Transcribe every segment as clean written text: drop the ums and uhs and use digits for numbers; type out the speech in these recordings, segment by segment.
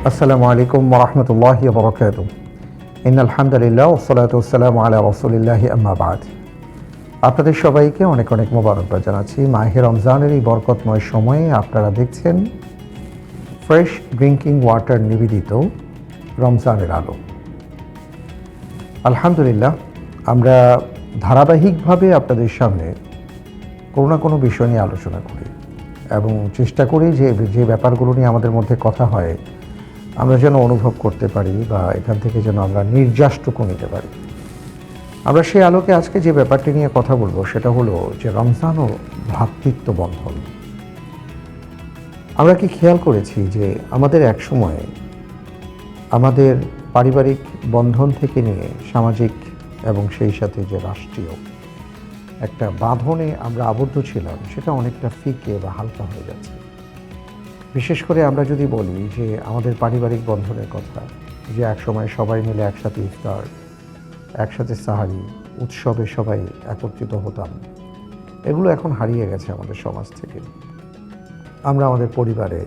আসসালামু আলাইকুম ওয়া রাহমাতুল্লাহি ওয়া বারাকাতুহু। ইন্নাল হামদুলিল্লাহ ওয়াস সালাতু ওয়াস সালামু আলা রাসূলিল্লাহি আম্মা বা'দ। আপনাদের সবাইকে অনেক অনেক মোবারকবাদ জানাচ্ছি। মাহে রমজানের এই বরকতময় সময়ে আপনারা দেখছেন ফ্রেশ ড্রিঙ্কিং ওয়াটার নিবেদিত রমজানের আলো। আলহামদুলিল্লাহ, আমরা ধারাবাহিকভাবে আপনাদের সামনে কোনো না কোনো বিষয় নিয়ে আলোচনা করি এবং চেষ্টা করি যে ব্যাপারগুলো নিয়ে আমাদের মধ্যে কথা হয় আমরা যেন অনুভব করতে পারি বা এখান থেকে যেন আমরা নির্যাসটুকু নিতে পারি। আমরা সেই আলোকে আজকে যে ব্যাপারটি নিয়ে কথা বলবো সেটা হলো যে রমজান ও ভ্রাতৃত্ব বন্ধন। আমরা কি খেয়াল করেছি যে আমাদের এক সময় আমাদের পারিবারিক বন্ধন থেকে নিয়ে সামাজিক এবং সেই সাথে যে রাষ্ট্রীয় একটা বাঁধনে আমরা আবদ্ধ ছিলাম সেটা অনেকটা ফিকে বা হালকা হয়ে যাচ্ছে। বিশেষ করে আমরা যদি বলি যে আমাদের পারিবারিক বন্ধনের কথা, যে এক সময় সবাই মিলে একসাথে ইফতার, একসাথে সাহারি, উৎসবে সবাই একত্রিত হতাম, এগুলো এখন হারিয়ে গেছে আমাদের সমাজ থেকে। আমরা আমাদের পরিবারে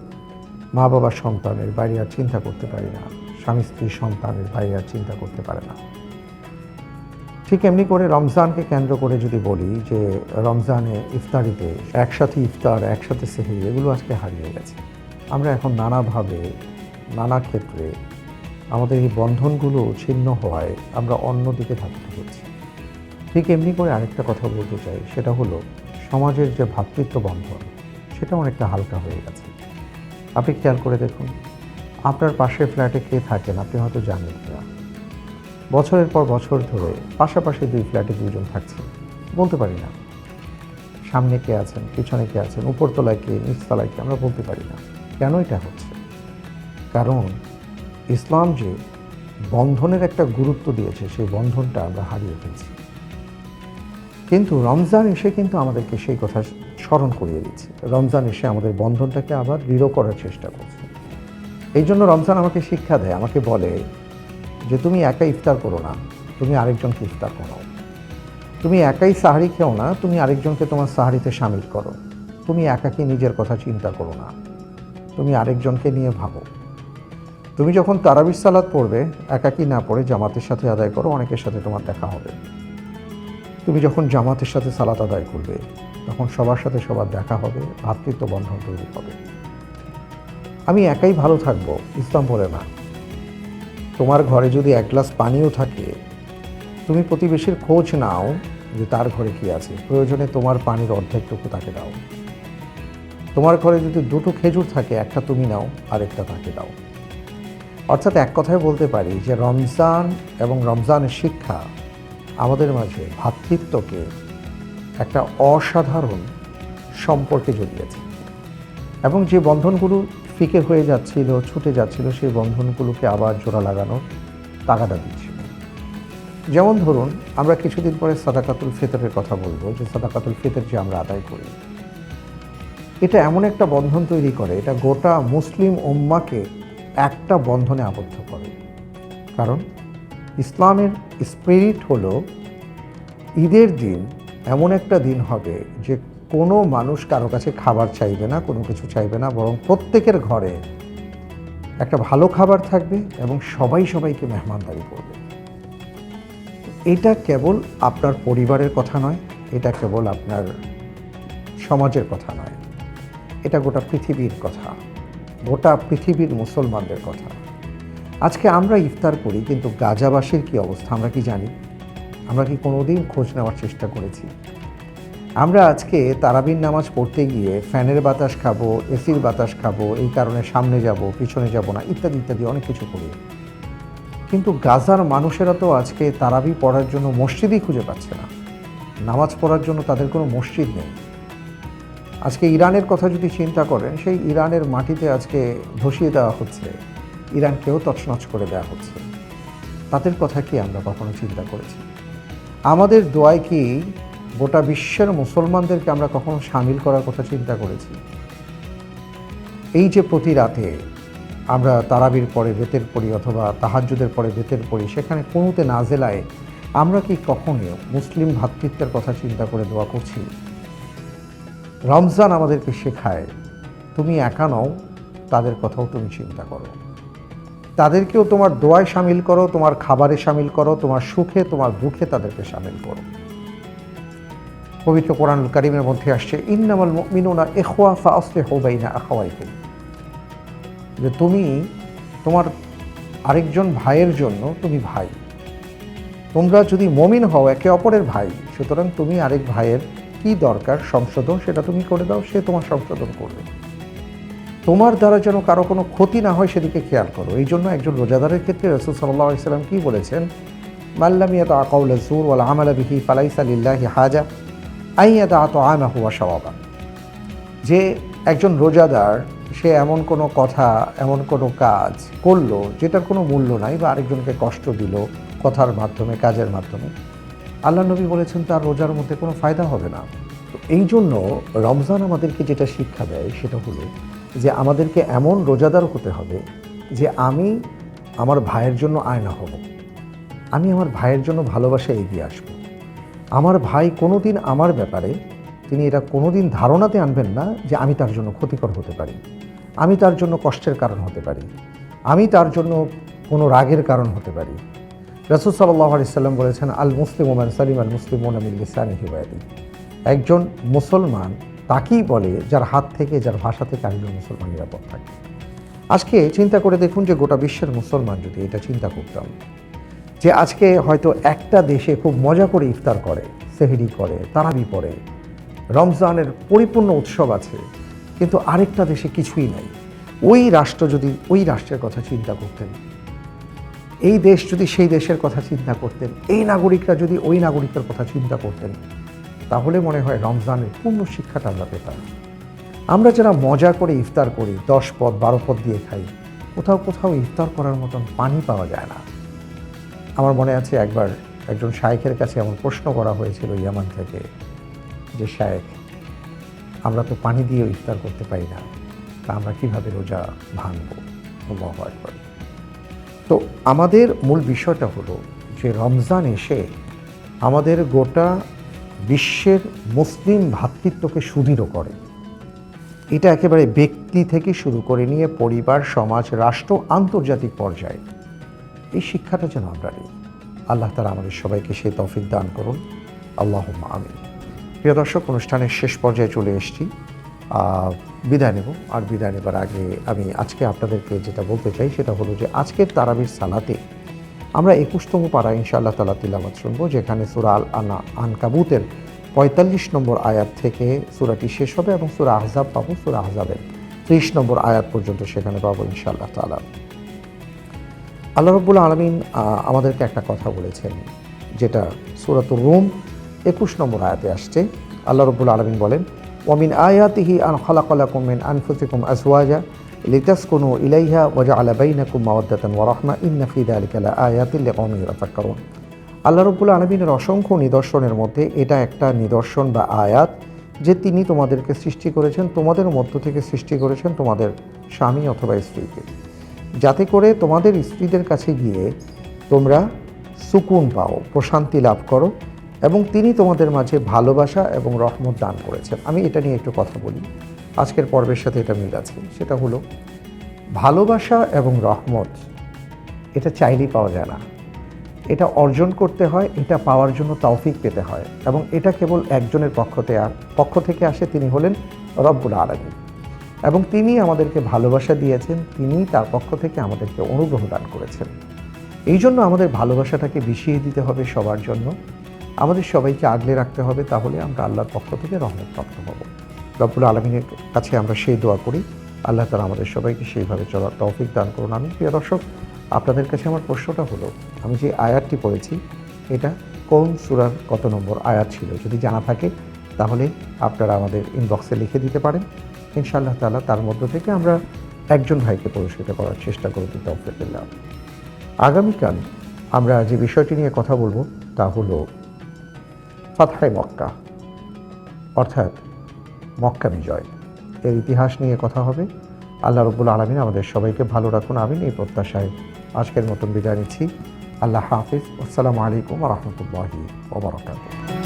মা বাবা সন্তানের বাইরে আর চিন্তা করতে পারি না, স্বামী স্ত্রী সন্তানের বাইরে আর চিন্তা করতে পারে না। ঠিক এমনি করে রমজানকে কেন্দ্র করে যদি বলি যে রমজানে ইফতারিতে একসাথে ইফতার, একসাথে সেহরি, এগুলো আজকে হারিয়ে গেছে। আমরা এখন নানাভাবে নানা ক্ষেত্রে আমাদের এই বন্ধনগুলো ছিন্ন হওয়ায় আমরা অন্যদিকে ধাবিত হচ্ছি। ঠিক এমনি করে আরেকটা কথা বলতে চাই, সেটা হলো সমাজের যে ভ্রাতৃত্ব বন্ধন সেটা অনেকটা হালকা হয়ে গেছে। আপনি খেয়াল করে দেখুন, আপনার পাশের ফ্ল্যাটে কে থাকেন আপনি হয়তো জানেন না। বছরের পর বছর ধরে পাশাপাশি দুই ফ্ল্যাটে দুজন থাকছেন, বলতে পারি না সামনে কে আছেন, পিছনে কে আছেন, উপরতলায় কে, নিচতলায় কে, আমরা বলতে পারি না। কেন এটা হচ্ছে? কারণ ইসলাম যে বন্ধনের একটা গুরুত্ব দিয়েছে সেই বন্ধনটা আমরা হারিয়ে ফেলছি। কিন্তু রমজান এসে কিন্তু আমাদেরকে সেই কথা স্মরণ করিয়ে দিচ্ছে। রমজান এসে আমাদের বন্ধনটাকে আবার দৃঢ় করার চেষ্টা করছে। এই জন্য রমজান আমাকে শিক্ষা দেয়, আমাকে বলে যে তুমি একা ইফতার করো না, তুমি আরেকজনকে ইফতার করো। তুমি একাই সাহারি খেও না, তুমি আরেকজনকে তোমার সাহারিতে শামিল করো। তুমি একাকি নিজের কথা চিন্তা করো না, তুমি আরেকজনকে নিয়ে ভাবো। তুমি যখন তারাবির সালাত পড়বে একাকি না পড়ে জামাতের সাথে আদায় করো, অনেকের সাথে তোমার দেখা হবে। তুমি যখন জামাতের সাথে সালাত আদায় করবে তখন সবার সাথে সবার দেখা হবে, ভ্রাতৃত্ব বন্ধন তৈরি হবে। আমি একাই ভালো থাকবো ইসলাম বলে না। তোমার ঘরে যদি এক গ্লাস পানিও থাকে, তুমি প্রতিবেশীর খোঁজ নাও যে তার ঘরে কি আছে, প্রয়োজনে তোমার পানির অর্ধেকটুকু তাকে দাও। তোমার ঘরে যদি দুটো খেজুর থাকে, একটা তুমি নাও আরেকটা তাকে দাও। অর্থাৎ এক কথায় বলতে পারি যে রমজান এবং রমজানের শিক্ষা আমাদের মাঝে ভ্রাতৃত্বকে একটা অসাধারণ সম্পর্কে জড়িয়েছে এবং যে বন্ধনগুলো ফিকে হয়ে যাচ্ছিল, ছুটে যাচ্ছিল, সেই বন্ধনগুলোকে আবার জোড়া লাগানোর তাগাদা দিচ্ছিল। যেমন ধরুন, আমরা কিছুদিন পরে সাদাকাতুল ফিতরের কথা বলবো, যে সাদাকাতুল ফিতর যে আমরা আদায় করি, এটা এমন একটা বন্ধন তৈরি করে, এটা গোটা মুসলিম উম্মাকে একটা বন্ধনে আবদ্ধ করে। কারণ ইসলামের স্পিরিট হলো ঈদের দিন এমন একটা দিন হবে যে কোনো মানুষ কারো কাছে খাবার চাইবে না, কোনো কিছু চাইবে না, বরং প্রত্যেকের ঘরে একটা ভালো খাবার থাকবে এবং সবাই সবাইকে মেহমানদারি করবে। এটা কেবল আপনার পরিবারের কথা নয়, এটা কেবল আপনার সমাজের কথা নয়, এটা গোটা পৃথিবীর কথা, গোটা পৃথিবীর মুসলমানদের কথা। আজকে আমরা ইফতার করি, কিন্তু গাজাবাসীর কি অবস্থা আমরা কি জানি? আমরা কি কোনোদিন খোঁজ নেওয়ার চেষ্টা করেছি? আমরা আজকে তারাবির নামাজ পড়তে গিয়ে ফ্যানের বাতাস খাবো, এসির বাতাস খাবো, এই কারণে সামনে যাব পিছনে যাব না, ইত্যাদি ইত্যাদি অনেক কিছু করি। কিন্তু গাজার মানুষেরা তো আজকে তারাবি পড়ার জন্য মসজিদই খুঁজে পাচ্ছে না, নামাজ পড়ার জন্য তাদের কোনো মসজিদ নেই। আজকে ইরানের কথা যদি চিন্তা করেন, সেই ইরানের মাটিতে আজকে ধসিয়ে দেওয়া হচ্ছে, ইরানকেও তছনছ করে দেওয়া হচ্ছে। তাদের কথা কি আমরা কখনো চিন্তা করেছি? আমাদের দোয়ায় কি গোটা বিশ্বের মুসলমানদেরকে আমরা কখনো সামিল করার কথা চিন্তা করেছি? এই যে প্রতি রাতে আমরা তারাবির পরে বেতের পড়ি অথবা তাহাজ্জুদের পরে বেতের পড়ি, সেখানে কুনুতে নাজেলায় আমরা কি কখনো মুসলিম ভ্রাতৃত্বের কথা চিন্তা করে দোয়া করছি? রমজান আমাদেরকে শেখায় তুমি একা নও, তাদের কথাও তুমি চিন্তা করো। তাদেরকেও তোমার দোয়ায় শামিল করো, তোমার খাবারে শামিল করো, তোমার সুখে তোমার দুঃখে তাদেরকে শামিল করো। পবিত্র কোরআনুল কারীমের মধ্যে আসছে ইন্নামাল মুমিনুনা ইখওয়া ফাসলিহু বাইনা আখাওয়াইকুম, যে তুমি তোমার আরেকজন ভাইয়ের জন্য তুমি ভাই, তোমরা যদি মুমিন হও একে অপরের ভাই, সুতরাং তুমি আরেক ভাইয়ের কি দরকার সংশোধন সেটা তুমি করে দাও, সে তোমার সংশোধন করবে। তোমার দ্বারা যেন কারো কোনো ক্ষতি না হয় সেদিকে খেয়াল করো। এই জন্য একজন রোজাদারের ক্ষেত্রে রাসূল সাল্লাল্লাহু আলাইহি ওয়াসাল্লাম কি বলেছেন, মাল্লাম ইয়াতা কাউলা যুর ওয়াল আমালা বিহি ফালাইসা লিল্লাহি হাজা আন ইয়াতা তাআমাহু ওয়া শারাবা, যে একজন রোজাদার সে এমন কোনো কথা এমন কোনো কাজ করলো যেটার কোনো মূল্য নাই বা আরেকজনকে কষ্ট দিল কথার মাধ্যমে কাজের মাধ্যমে, আল্লাহ নবী বলেছেন তার রোজার মধ্যে কোনো ফায়দা হবে না। তো এই জন্য রমজান আমাদেরকে যেটা শিক্ষা দেয় সেটা হলো যে আমাদেরকে এমন রোজাদার হতে হবে যে আমি আমার ভাইয়ের জন্য আয়না হব, আমি আমার ভাইয়ের জন্য ভালোবাসা এগিয়ে আসব। আমার ভাই কোনো দিন আমার ব্যাপারে তিনি এটা কোনো দিন ধারণাতে আনবেন না যে আমি তার জন্য ক্ষতিকর হতে পারি, আমি তার জন্য কষ্টের কারণ হতে পারি, আমি তার জন্য কোনো রাগের কারণ হতে পারি। রাসূল সাল্লাল্লাহু আলাইহি সাল্লাম বলেছেন আল মুসলিমু মান সালিমা আল মুসলিমুনা মিন লিসানিহি ওয়া ইয়াদিহি, একজন মুসলমান তাকেই বলে যার হাত থেকে যার ভাষা থেকে আরেকজন মুসলমান নিরাপদ থাকে। আজকে চিন্তা করে দেখুন যে গোটা বিশ্বের মুসলমান যদি এটা চিন্তা করতাম যে আজকে হয়তো একটা দেশে খুব মজা করে ইফতার করে, সেহরি করে, তারাবি পড়ে, রমজানের পরিপূর্ণ উৎসব আছে, কিন্তু আরেকটা দেশে কিছুই নাই, ওই রাষ্ট্র যদি ওই রাষ্ট্রের কথা চিন্তা করতেন, এই দেশ যদি সেই দেশের কথা চিন্তা করতেন, এই নাগরিকরা যদি ওই নাগরিকের কথা চিন্তা করতেন, তাহলে মনে হয় রমজানের পূর্ণ শিক্ষাটা আমরা পেতাম। আমরা যারা মজা করে ইফতার করি, 10 পদ 12 পদ দিয়ে খাই, কোথাও কোথাও ইফতার করার মতন পানি পাওয়া যায় না। আমার মনে আছে একবার একজন শায়েখের কাছে এমন প্রশ্ন করা হয়েছিল ইয়ামান থেকে, যে শায়েখ আমরা তো পানি দিয়েও ইফতার করতে পারি না, তা আমরা কীভাবে রোজা ভাঙব? আল্লাহু আকবার। তো আমাদের মূল বিষয়টা হলো যে রমজান এসে আমাদের গোটা বিশ্বের মুসলিম ভ্রাতৃত্বকে সুদৃঢ় করে। এটা একেবারে ব্যক্তি থেকে শুরু করে নিয়ে পরিবার, সমাজ, রাষ্ট্র, আন্তর্জাতিক পর্যায়ে এই শিক্ষাটা যেন আমরা নিই। আল্লাহ তাআলা আমাদের সবাইকে সেই তৌফিক দান করুন, আল্লাহুম্মা আমিন। প্রিয় দর্শক, অনুষ্ঠানের শেষ পর্যায়ে চলে এসেছি, বিদায় নেব। আর বিদায় নেবার আগে আমি আজকে আপনাদেরকে যেটা বলতে চাই সেটা হলো যে আজকের তারাবির সালাতে আমরা 21তম পারা ইনশাআল্লাহ তাআলা তিলাওয়াত শুনব, যেখানে সূরা আল আনকাবুতের 45 নম্বর আয়াত থেকে সূরাটি শেষ হবে এবং সূরা আহজাব পাবো, সূরা আহজাবের 30 নম্বর আয়াত পর্যন্ত সেখানে পাবো ইনশাআল্লাহ তাআলা। আল্লাহ রাব্বুল আলামিন আমাদেরকে একটা কথা বলেছেন, যেটা সূরাতুর রুম 21 নম্বর আয়াতে আসছে। আল্লাহ রাব্বুল আলামিন বলেন, ওয়ামিন আয়াতিহি আন খালাকালাকুম মিন আনফুসিকুম আজওয়াজা লিতাসকুনু ইলাইহা ওয়া জাআলা বাইনাকুম মাওয়াদ্দাতান ওয়া রাহমা ইন্না ফি যালিকা লাআয়াতিন লিকাওমিন ইয়াতাফাক্কারুন। আল্লাহ রাব্বুল আলামিনের অসংখ্য নিদর্শনের মধ্যে এটা একটা নিদর্শন বা আয়াত যে তিনি তোমাদেরকে সৃষ্টি করেছেন, তোমাদের মধ্য থেকে সৃষ্টি করেছেন তোমাদের স্বামী অথবা স্ত্রীকে, যাতে করে তোমাদের স্ত্রীদের কাছে গিয়ে তোমরা সুকুন পাও, প্রশান্তি লাভ করো, এবং তিনি তোমাদের মাঝে ভালোবাসা এবং রহমত দান করেছেন। আমি এটা নিয়ে একটু কথা বলি, আজকের পর্বের সাথে এটা মিল আছে। সেটা হলো ভালোবাসা এবং রহমত এটা চাইলেই পাওয়া যায় না, এটা অর্জন করতে হয়, এটা পাওয়ার জন্য তৌফিক পেতে হয়, এবং এটা কেবল একজনের পক্ষ থেকে আসে, তিনি হলেন রব্বুল আলামিন, এবং তিনি আমাদেরকে ভালোবাসা দিয়েছেন, তিনি তার পক্ষ থেকে আমাদেরকে অনুগ্রহ দান করেছেন। এই জন্য আমাদের ভালোবাসাটাকে বিষিয়ে দিতে হবে সবার জন্য, আমাদের সবাইকে আগলে রাখতে হবে, তাহলে আমরা আল্লাহর পক্ষ থেকে রহমত প্রাপ্ত হব। রব্বুল আলামিনের কাছে আমরা সেই দোয়া করি, আল্লাহ তাআলা আমাদের সবাইকে সেইভাবে চলার তৌফিক দান করুন। আমি প্রিয় দর্শক, আপনাদের কাছে আমার প্রশ্নটা হলো, আমি যে আয়াতটি পড়েছি এটা কোন সূরার কত নম্বর আয়াত ছিল? যদি জানা থাকে তাহলে আপনারা আমাদের ইনবক্সে লিখে দিতে পারেন। ইনশাআল্লাহ তাআলা তার মধ্য থেকে আমরা একজন ভাইকে পুরস্কৃত করার চেষ্টা করব তাওফিকুল্লাহ। আগামীকাল আমরা যে বিষয়টি নিয়ে কথা বলবো তা হলো ফাতহে মক্কা, অর্থাৎ মক্কা বিজয়, এর ইতিহাস নিয়ে কথা হবে। আল্লাহ রাব্বুল আলামিন আমাদের সবাইকে ভালো রাখুন, আমিন, এই প্রত্যাশায় আজকের মতন বিদায় নিচ্ছি। আল্লাহ হাফিজ। আসসালামু আলাইকুম ওয়া রাহমাতুল্লাহি ওয়া বারাকাতুহু।